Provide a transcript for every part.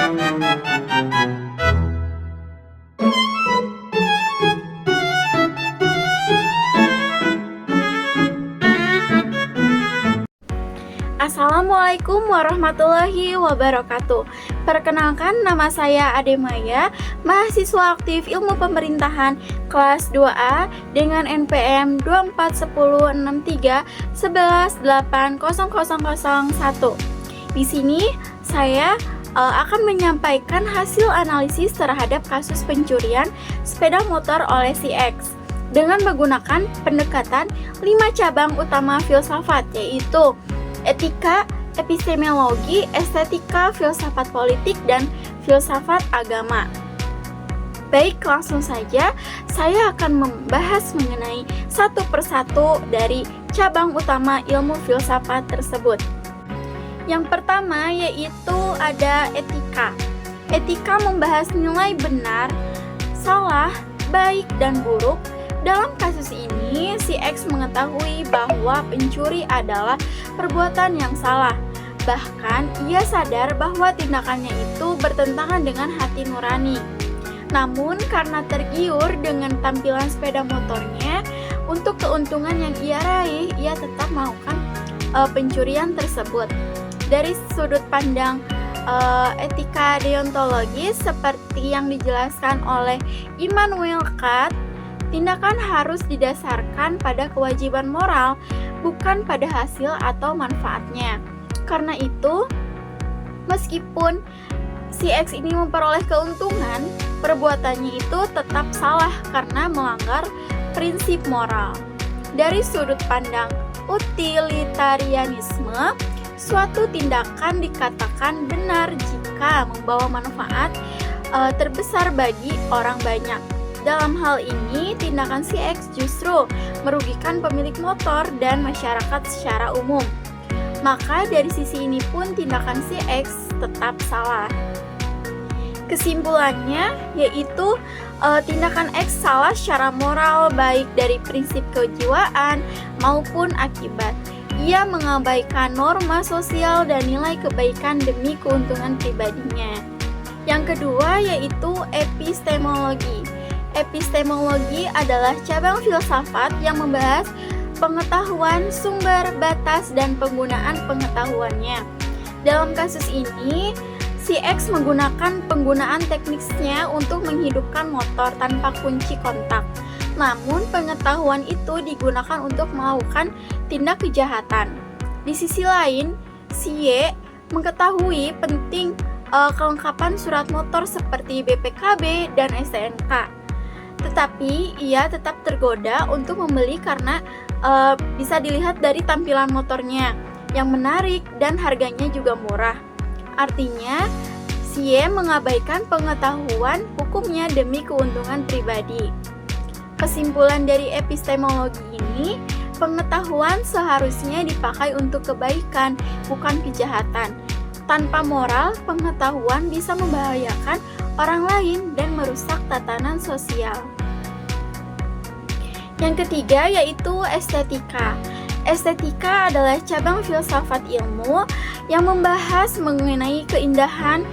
Assalamualaikum warahmatullahi wabarakatuh. Perkenalkan, nama saya Ade Maya, mahasiswa aktif Ilmu Pemerintahan kelas 2A dengan NPM 2416311800001. Di sini saya akan menyampaikan hasil analisis terhadap kasus pencurian sepeda motor oleh si X dengan menggunakan pendekatan 5 cabang utama filsafat, yaitu etika, epistemologi, estetika, filsafat politik, dan filsafat agama. Baik, langsung saja saya akan membahas mengenai satu persatu dari cabang utama ilmu filsafat tersebut. Yang pertama yaitu ada etika. Etika membahas nilai benar, salah, baik, dan buruk. Dalam kasus ini, si X mengetahui bahwa pencuri adalah perbuatan yang salah. Bahkan, ia sadar bahwa tindakannya itu bertentangan dengan hati nurani. Namun, karena tergiur dengan tampilan sepeda motornya, untuk keuntungan yang ia raih, ia tetap melakukan pencurian tersebut. Dari sudut pandang etika deontologis, seperti yang dijelaskan oleh Immanuel Kant, tindakan harus didasarkan pada kewajiban moral, bukan pada hasil atau manfaatnya. Karena itu, meskipun si X ini memperoleh keuntungan, perbuatannya itu tetap salah karena melanggar prinsip moral. Dari sudut pandang utilitarianisme, suatu tindakan dikatakan benar jika membawa manfaat terbesar bagi orang banyak. Dalam hal ini, tindakan si X justru merugikan pemilik motor dan masyarakat secara umum. Maka dari sisi ini pun tindakan si X tetap salah. Kesimpulannya yaitu tindakan X salah secara moral, baik dari prinsip kejiwaan maupun akibat. Ia mengabaikan norma sosial dan nilai kebaikan demi keuntungan pribadinya. Yang kedua yaitu epistemologi. Epistemologi adalah cabang filsafat yang membahas pengetahuan, sumber, batas, dan penggunaan pengetahuannya. Dalam kasus ini, si X menggunakan penggunaan tekniknya untuk menghidupkan motor tanpa kunci kontak. Namun, pengetahuan itu digunakan untuk melakukan tindak kejahatan. Di sisi lain, si Y mengetahui penting kelengkapan surat motor seperti BPKB dan STNK. Tetapi ia tetap tergoda untuk membeli karena bisa dilihat dari tampilan motornya yang menarik dan harganya juga murah. Artinya, si Y mengabaikan pengetahuan hukumnya demi keuntungan pribadi. Kesimpulan dari epistemologi ini, pengetahuan seharusnya dipakai untuk kebaikan, bukan kejahatan. Tanpa moral, pengetahuan bisa membahayakan orang lain dan merusak tatanan sosial. Yang ketiga yaitu estetika. Estetika adalah cabang filsafat ilmu yang membahas mengenai keindahan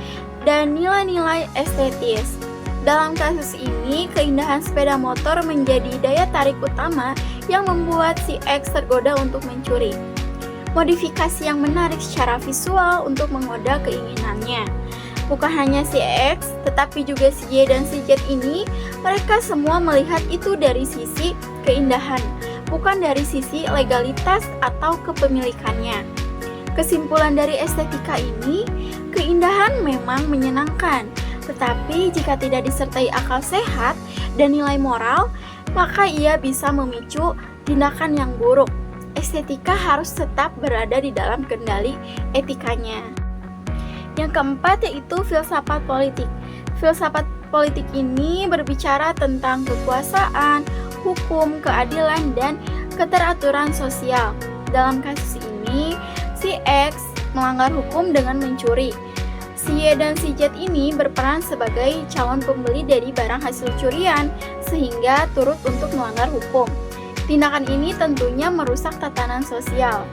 dan nilai-nilai estetis. Dalam kasus ini, keindahan sepeda motor menjadi daya tarik utama yang membuat si X tergoda untuk mencuri. Modifikasi yang menarik secara visual untuk menggoda keinginannya. Bukan hanya si X, tetapi juga si Y dan si Z ini, mereka semua melihat itu dari sisi keindahan, bukan dari sisi legalitas atau kepemilikannya. Kesimpulan dari estetika ini, keindahan memang menyenangkan, tetapi jika tidak disertai akal sehat dan nilai moral, maka ia bisa memicu tindakan yang buruk. Estetika harus tetap berada di dalam kendali etikanya. Yang keempat yaitu filsafat politik. Filsafat politik ini berbicara tentang kekuasaan, hukum, keadilan, dan keteraturan sosial. Dalam kasus ini, si X melanggar hukum dengan mencuri. Si Y dan si Z ini berperan sebagai calon pembeli dari barang hasil curian, sehingga turut untuk melanggar hukum. Tindakan ini tentunya merusak tatanan sosial.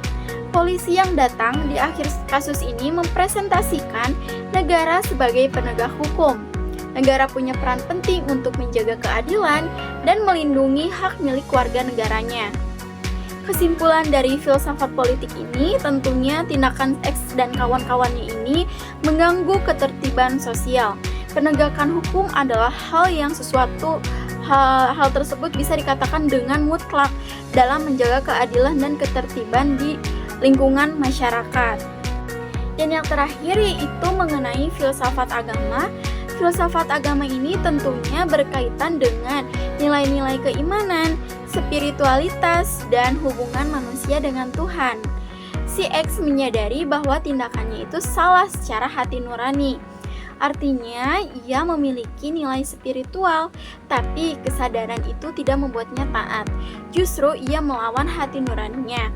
Polisi yang datang di akhir kasus ini mempresentasikan negara sebagai penegak hukum. Negara punya peran penting untuk menjaga keadilan dan melindungi hak milik warga negaranya. Kesimpulan dari filsafat politik ini tentunya tindakan X dan kawan-kawannya ini mengganggu ketertiban sosial. Penegakan hukum adalah hal tersebut bisa dikatakan dengan mutlak dalam menjaga keadilan dan ketertiban di lingkungan masyarakat. Dan yang terakhir yaitu mengenai filsafat agama. Filsafat agama ini tentunya berkaitan dengan nilai-nilai keimanan, spiritualitas, dan hubungan manusia dengan Tuhan. Si X menyadari bahwa tindakannya itu salah secara hati nurani. Artinya, ia memiliki nilai spiritual, tapi kesadaran itu tidak membuatnya taat. Justru ia melawan hati nuraninya.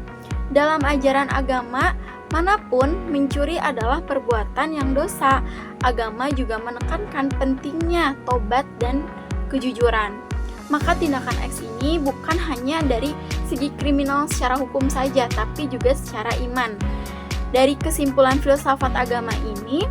Dalam ajaran agama manapun, mencuri adalah perbuatan yang dosa. Agama juga menekankan pentingnya tobat dan kejujuran. Maka tindakan X ini bukan hanya dari segi kriminal secara hukum saja, tapi juga secara iman. Dari kesimpulan filsafat agama ini,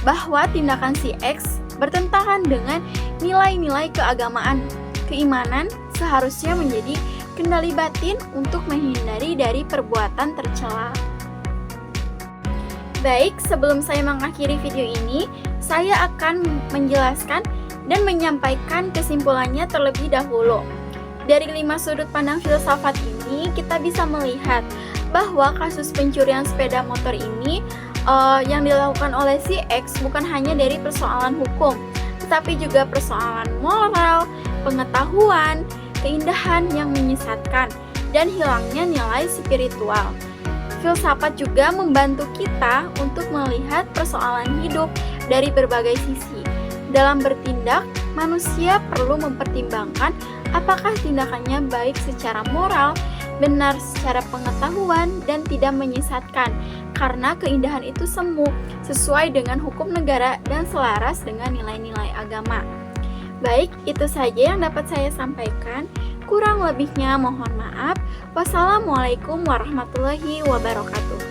bahwa tindakan si X bertentangan dengan nilai-nilai keagamaan. Keimanan seharusnya menjadi kendali batin untuk menghindari dari perbuatan tercela. Baik, sebelum saya mengakhiri video ini, saya akan menjelaskan dan menyampaikan kesimpulannya terlebih dahulu. Dari 5 sudut pandang filsafat ini, kita bisa melihat bahwa kasus pencurian sepeda motor ini yang dilakukan oleh si X bukan hanya dari persoalan hukum, tetapi juga persoalan moral, pengetahuan, keindahan yang menyesatkan, dan hilangnya nilai spiritual. Filsafat juga membantu kita untuk melihat persoalan hidup dari berbagai sisi. Dalam bertindak, manusia perlu mempertimbangkan apakah tindakannya baik secara moral, benar secara pengetahuan, dan tidak menyesatkan, karena keindahan itu semu, sesuai dengan hukum negara dan selaras dengan nilai-nilai agama. Baik, itu saja yang dapat saya sampaikan. Kurang lebihnya mohon maaf. Wassalamualaikum warahmatullahi wabarakatuh.